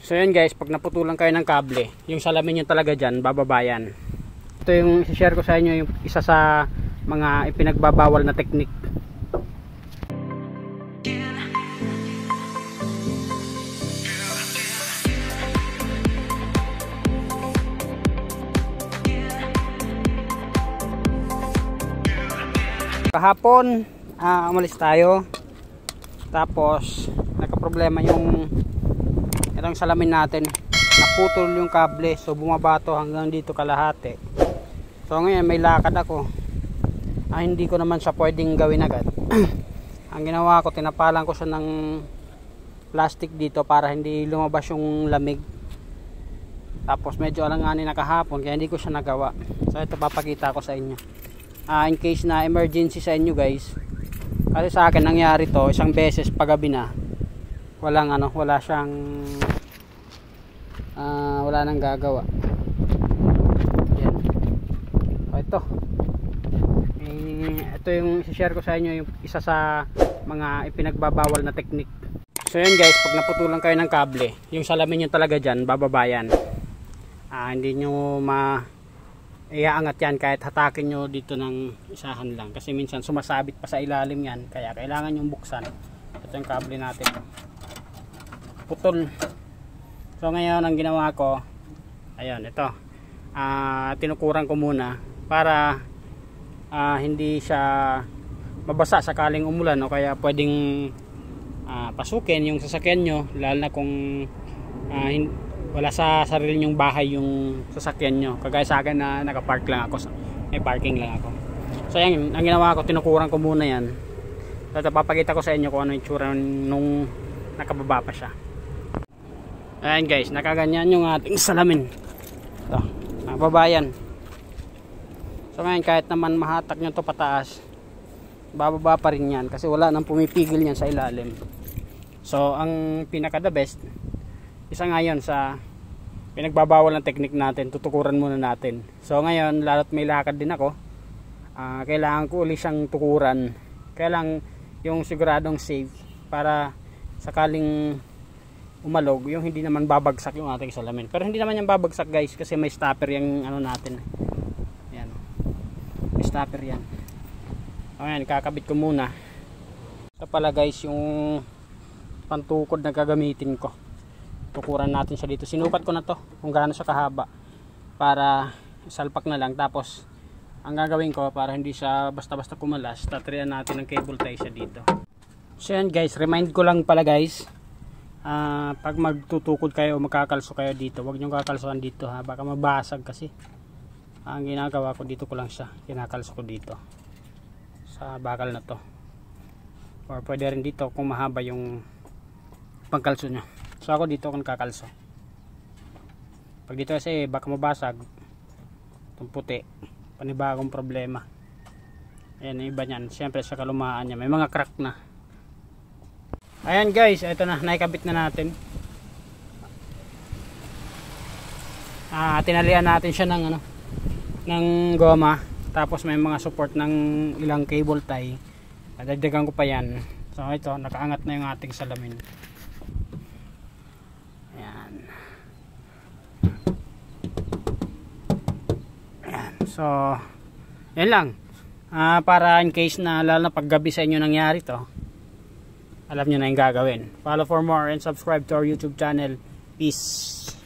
So yun guys, pag naputulan kayo ng kable, yung salamin nyo talaga dyan, bababayan. Ito yung share ko sa inyo, yung isa sa mga ipinagbabawal na technique. Kahapon, umalis tayo. Tapos, nagka-problema yung itong salamin natin. Naputol yung kable. So, bumabato hanggang dito kalahati. So, ngayon may lakad ako. Hindi ko naman siya pwedeng gawin agad. Ang ginawa ko, tinapalan ko siya ng plastic dito para hindi lumabas yung lamig. Tapos, medyo alanganin na kahapon kaya hindi ko siya nagawa. So, ito papakita ko sa inyo. In case na emergency sa inyo guys. Kasi sa akin nangyari to isang beses paggabi na. Wala siyang wala nang gagawa. Yan. Ito yung i-share ko sa inyo, yung isa sa mga ipinagbabawal na technique. So yun guys, pag naputulan kayo ng kable, yung salamin nyo talaga dyan, bababayan. Hindi nyo iaangat yan kahit hatakin nyo dito ng isahan lang. Kasi minsan sumasabit pa sa ilalim yan. Kaya kailangan yung buksan. Ito yung kable natin. Putol. So ngayon ang ginawa ko, ayun, ito. Tinukuran ko muna para hindi siya mabasa sakaling umulan o kaya pwedeng pasukin yung sasakyan nyo, lalo na kung wala sa sarili nyong bahay yung sasakyan nyo. Kagaya sa akin na nakapark lang ako, may parking lang ako. So yan, ang ginawa ko, tinukuran ko muna yan. So papakita ko sa inyo kung ano yung tsura nung nakababa pa siya. Ayan guys, nakaganyan yung ating salamin. Ito, nakababayan. So ngayon, kahit naman mahatak nyo to pataas, bababa pa rin yan kasi wala nang pumipigil yan sa ilalim. So ang pinaka the best, isa ngayon sa pinagbabawal ng technique natin, tutukuran muna natin. So ngayon, lalo't may lakad din ako, kailangan ko ulit siyang tukuran. Kailangan yung siguradong safe para sakaling umalog, yung hindi naman babagsak yung ating salamin. Pero hindi naman yung babagsak guys kasi may stopper yung ano natin. Ayan. May stopper yan. Ayan, kakabit ko muna. Ito pala guys yung pantukod na gagamitin ko. Tukuran natin siya dito. Sinukat ko na to kung gaano siya kahaba para salpak na lang. Tapos ang gagawin ko para hindi siya basta-basta kumalas, tatrian natin ng cable tie siya dito. So yan guys, remind ko lang pala guys, pag magtutukod kayo o magkakalso kayo dito, huwag nyo kakalsoan dito ha, baka mabasag kasi. Ang ginagawa ko dito ko lang siya, kinakalso ko dito sa bakal na to, or pwede rin dito kung mahaba yung pangkalso nyo. So ako dito kung kakalso, pag dito kasi baka mabasag itong puti, panibagong problema. Ayan, iba nyan, siyempre sa kalumaan nya may mga crack na. Ayan guys, ito na, naikabit na natin. Tinalian natin siya ng ng goma, tapos may mga support ng ilang cable tie. Dadagdagan ko pa yan. So ito, nakaangat na yung ating salamin. Ayan. Ayan. So yan lang, para in case na lalo na paggabi sa inyo nangyari to, alam nyo na yung gagawin. Follow for more and subscribe to our YouTube channel. Peace.